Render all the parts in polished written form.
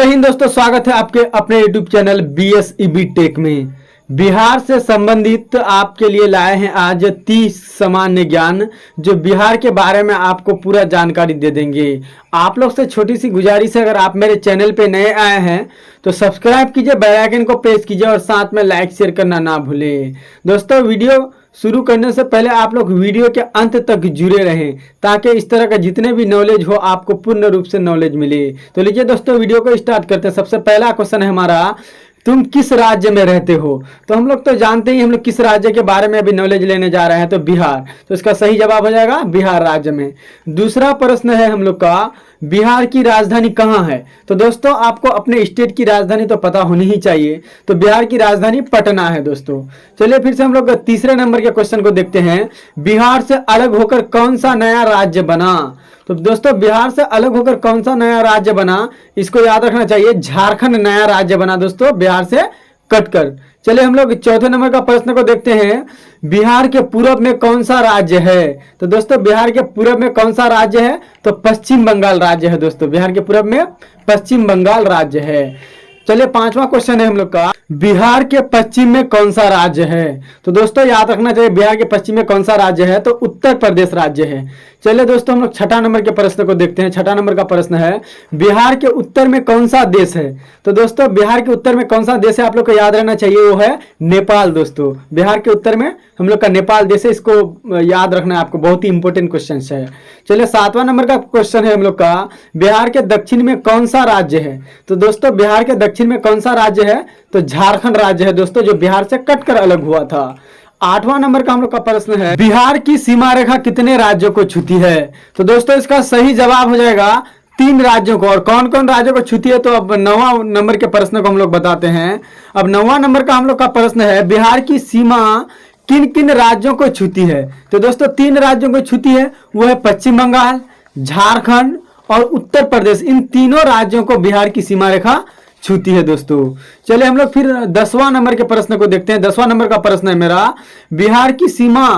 जय हिंद दोस्तों, स्वागत है आपके अपने YouTube चैनल BSEB टेक में। बिहार से संबंधित आपके लिए लाए हैं आज 30 सामान्य ज्ञान, जो बिहार के बारे में आपको पूरा जानकारी दे देंगे। आप लोग से छोटी सी गुजारिश है, अगर आप मेरे चैनल पे नए आए हैं तो सब्सक्राइब कीजिए, बेल आइकन को प्रेस कीजिए और साथ में लाइक शेयर करना ना भूलें। दोस्तों, वीडियो शुरू करने से पहले आप लोग वीडियो के अंत तक जुड़े रहें, ताकि इस तरह का जितने भी नॉलेज हो आपको पूर्ण रूप से नॉलेज मिले। तो लीजिए दोस्तों, वीडियो को स्टार्ट करते हैं। सबसे पहला क्वेश्चन है हमारा, तुम किस राज्य में रहते हो? तो हम लोग तो जानते ही हम लोग किस राज्य के बारे में अभी नॉलेज लेने जा रहे हैं, तो बिहार। तो इसका सही जवाब हो जाएगा बिहार राज्य में। दूसरा प्रश्न है हम लोग का, बिहार की राजधानी कहाँ है? तो दोस्तों, आपको अपने स्टेट की राजधानी तो पता होनी ही चाहिए, तो बिहार की राजधानी पटना है दोस्तों। चलिए फिर से हम लोग तीसरे नंबर के क्वेश्चन को देखते हैं। बिहार से अलग होकर कौन सा नया राज्य बना? तो दोस्तों, बिहार से अलग होकर कौन सा नया राज्य बना, इसको याद रखना चाहिए। झारखंड नया राज्य बना दोस्तों, बिहार से कटकर। चलिए हम लोग चौथे नंबर का प्रश्न को देखते हैं। बिहार के पूर्व में कौन सा राज्य है? तो दोस्तों, बिहार के पूर्व में कौन सा राज्य है? तो पश्चिम बंगाल राज्य है दोस्तों। बिहार के पूर्व में पश्चिम बंगाल राज्य है। चलिए पांचवा क्वेश्चन है हम लोग का, बिहार के पश्चिम में कौन सा राज्य है? तो दोस्तों, याद रखना चाहिए, बिहार के पश्चिम में कौन सा राज्य है? तो उत्तर प्रदेश राज्य है। चलिए दोस्तों, हम लोग छठा नंबर के प्रश्न को देखते हैं। छठा नंबर का प्रश्न है, बिहार के उत्तर में कौन सा देश है? तो दोस्तों, बिहार के उत्तर में कौन सा देश है आप लोग को याद रहना चाहिए, वो है नेपाल दोस्तों। बिहार के उत्तर में हम लोग का नेपाल देश है, इसको याद रखना है आपको, बहुत ही इंपॉर्टेंट क्वेश्चन है। चलिए सातवां नंबर का क्वेश्चन है हम लोग का, बिहार के दक्षिण में कौन सा राज्य है? तो दोस्तों, बिहार के दक्षिण में कौन सा राज्य है? तो झारखंड राज्य है दोस्तों, जो बिहार से कटकर अलग हुआ था। आठवां नंबर का हम लोग का प्रश्न है, बिहार की सीमा रेखा कितने राज्यों को छूती है? तो दोस्तों, इसका सही जवाब हो जाएगा 3 राज्यों को। और कौन कौन राज्यों को छूती है? तो अब 9वां नंबर के प्रश्न को हम लोग बताते हैं। अब 9वां नंबर का हम लोग का प्रश्न है, बिहार की सीमा किन किन राज्यों को छूती है? तो दोस्तों, 3 राज्यों को छूती है, वो है पश्चिम बंगाल, झारखंड और उत्तर प्रदेश। इन तीनों राज्यों को बिहार की सीमा रेखा छूती है दोस्तों। चलिए हम लोग फिर 10वां नंबर के प्रश्न को देखते हैं। 10वां नंबर का प्रश्न है मेरा, बिहार की सीमा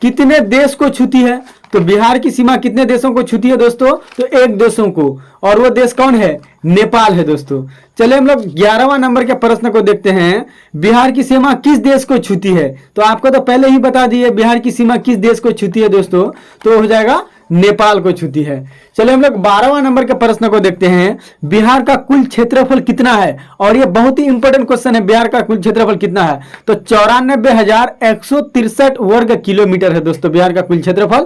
कितने देश को छूती है? तो बिहार की सीमा कितने देशों को छूती है दोस्तों? तो 1 देशों को, और वो देश कौन है? नेपाल है दोस्तों। चलिए हम लोग 11वां नंबर के प्रश्न को देखते हैं, बिहार की सीमा किस देश को छूती है? तो आपको तो पहले ही बता दिए बिहार की सीमा किस देश को छूती है दोस्तों, तो हो जाएगा नेपाल को छूती है। चलिए हम लोग 12वां नंबर के प्रश्न को देखते हैं, बिहार का कुल क्षेत्रफल कितना है? और ये बहुत ही इंपॉर्टेंट क्वेश्चन है, बिहार का कुल क्षेत्रफल कितना है? तो 94,163 वर्ग किलोमीटर है दोस्तों, बिहार का कुल क्षेत्रफल।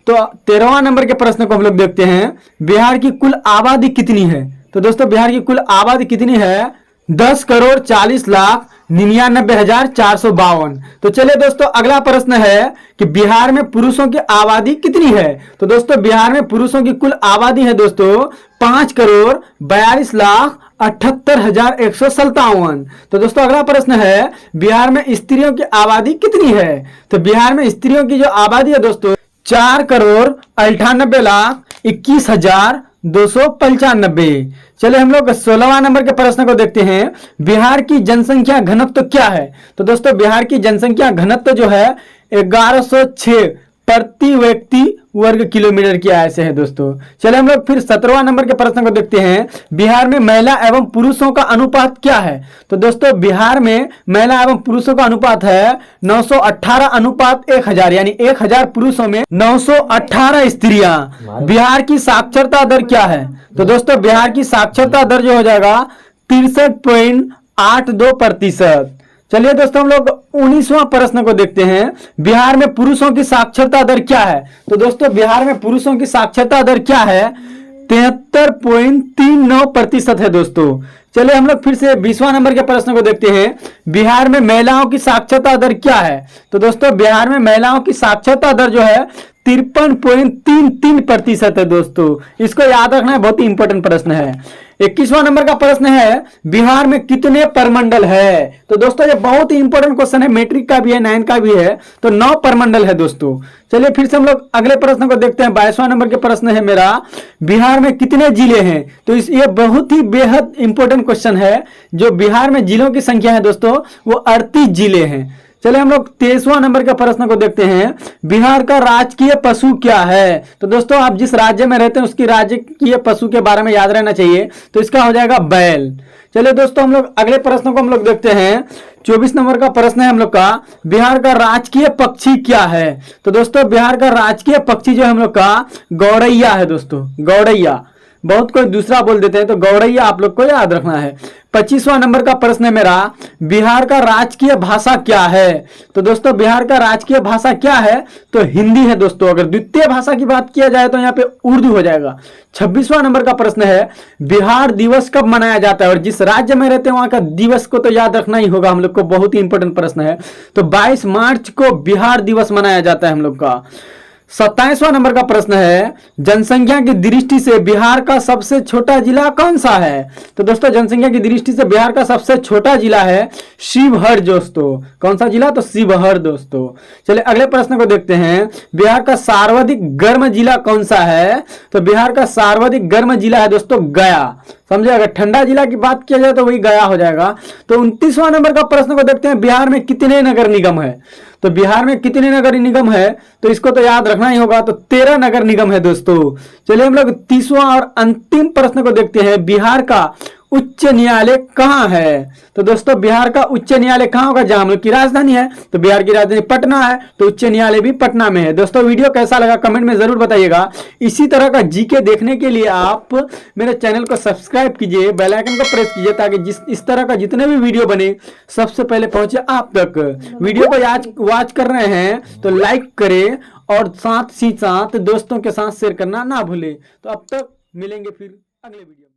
तो 13वां नंबर के प्रश्न को हम लोग देखते हैं, बिहार की कुल आबादी कितनी है? तो दोस्तों, बिहार की कुल आबादी कितनी है? 10,40,99,452। तो चलिए दोस्तों, अगला प्रश्न है कि बिहार में पुरुषों की आबादी कितनी है? तो दोस्तों, बिहार में पुरुषों की कुल आबादी है दोस्तों 5,42,78,157। तो दोस्तों, अगला प्रश्न है, बिहार में स्त्रियों की आबादी कितनी है? तो बिहार में स्त्रियों की जो आबादी है दोस्तों 4,98,21,295। चलिए हम लोग 16वां नंबर के प्रश्न को देखते हैं, बिहार की जनसंख्या घनत्व क्या है? तो दोस्तों, बिहार की जनसंख्या घनत्व जो है 1106 प्रति व्यक्ति वर्ग किलोमीटर की आय से है दोस्तों। चलिए हम लोग फिर 17वां नंबर के प्रश्न को देखते हैं, बिहार में महिला एवं पुरुषों का अनुपात क्या है? तो दोस्तों, बिहार में महिला एवं पुरुषों का अनुपात है 918 अनुपात 1000, यानी 1000 पुरुषों में 918 स्त्रियां। बिहार की साक्षरता दर क्या है? तो दोस्तों, बिहार की साक्षरता दर जो हो जाएगा 63.82%। चलिए दोस्तों, हम लोग 19वां प्रश्न को देखते हैं, बिहार में पुरुषों की साक्षरता दर क्या है? तो दोस्तों, बिहार में पुरुषों की साक्षरता दर क्या है? 73.39% है दोस्तों। चलिए हम लोग फिर से 20वां नंबर के प्रश्न को देखते हैं, बिहार में महिलाओं की साक्षरता दर क्या है? तो दोस्तों, बिहार में महिलाओं की साक्षरता दर जो है 53.33% है दोस्तों। इसको याद रखना है, बहुत ही इंपॉर्टेंट प्रश्न है। 21वां नंबर का प्रश्न है, बिहार में कितने प्रमंडल है? तो दोस्तों, ये बहुत ही इंपॉर्टेंट क्वेश्चन है, मैट्रिक का भी है, 9 का भी है। तो 9 प्रमंडल है दोस्तों। चलिए फिर से हम लोग अगले प्रश्न को देखते हैं। 22वां नंबर के प्रश्न है मेरा, बिहार में कितने जिले हैं? तो ये बहुत ही बेहद इंपॉर्टेंट क्वेश्चन है। जो बिहार में जिलों की संख्या है दोस्तों, वो 38 जिले हैं। चलिए हम लोग 23वां नंबर के प्रश्न को देखते हैं। बिहार का राजकीय पशु क्या है? तो दोस्तों आप जिस राज्य में रहते हैं उसकी राजकीय पशु के बारे में याद रहना चाहिए, तो इसका हो जाएगा बैल। चलिए दोस्तों हम लोग अगले प्रश्न को हम लोग देखते हैं। 24 नंबर का प्रश्न है हम लोग का, बिहार का राजकीय पक्षी क्या है? तो दोस्तों बिहार का राजकीय पक्षी जो है हम लोग का गौरैया है दोस्तों, गौरैया। बहुत कोई दूसरा बोल देते हैं, तो गौरैया आप लोग को याद रखना है। 25वां नंबर का प्रश्न है मेरा, बिहार का राजकीय भाषा क्या है? तो दोस्तों बिहार का राजकीय भाषा क्या है? तो हिंदी है दोस्तों। अगर द्वितीय भाषा की बात किया जाए तो यहाँ पे उर्दू हो जाएगा। 26वां नंबर का प्रश्न है, बिहार दिवस कब मनाया जाता है? और जिस राज्य में रहते हैं वहां का दिवस को तो याद रखना ही होगा हम लोग को, बहुत ही इंपॉर्टेंट प्रश्न है। तो 22 मार्च को बिहार दिवस मनाया जाता है हम लोग का। 27वां नंबर का प्रश्न है, जनसंख्या की दृष्टि से बिहार का सबसे छोटा जिला कौन सा है? तो दोस्तों जनसंख्या की दृष्टि से बिहार का सबसे छोटा जिला है शिवहर दोस्तों। कौन सा जिला? तो शिवहर दोस्तों। चलिए अगले प्रश्न को देखते हैं। बिहार का सर्वाधिक गर्म जिला कौन सा है? तो बिहार का सर्वाधिक गर्म जिला है दोस्तों गया। समझे? अगर ठंडा जिला की बात किया जाए तो वही गया हो जाएगा। तो 29वां नंबर का प्रश्न को देखते हैं, बिहार में कितने नगर निगम है? तो बिहार में कितने नगर निगम है? तो इसको तो याद रखना ही होगा, तो 13 नगर निगम है दोस्तों। चलिए हम लोग 30वां और अंतिम प्रश्न को देखते हैं, बिहार का उच्च न्यायालय कहाँ है? तो दोस्तों बिहार का उच्च न्यायालय कहाँ होगा? जहां हम लोग की राजधानी है, तो बिहार की राजधानी पटना है, तो उच्च न्यायालय भी पटना में है। दोस्तों वीडियो कैसा लगा कमेंट में जरूर बताइएगा। इसी तरह का जीके देखने के लिए आप मेरे चैनल को सब्सक्राइब कीजिए, बेल आइकन को प्रेस कीजिए, ताकि इस तरह का जितने भी वीडियो बने सबसे पहले पहुंचे आप तक। वीडियो को आज वॉच कर रहे हैं तो लाइक करें और साथ ही साथ दोस्तों के साथ शेयर करना ना भूलें। तो अब तक मिलेंगे फिर अगले वीडियो।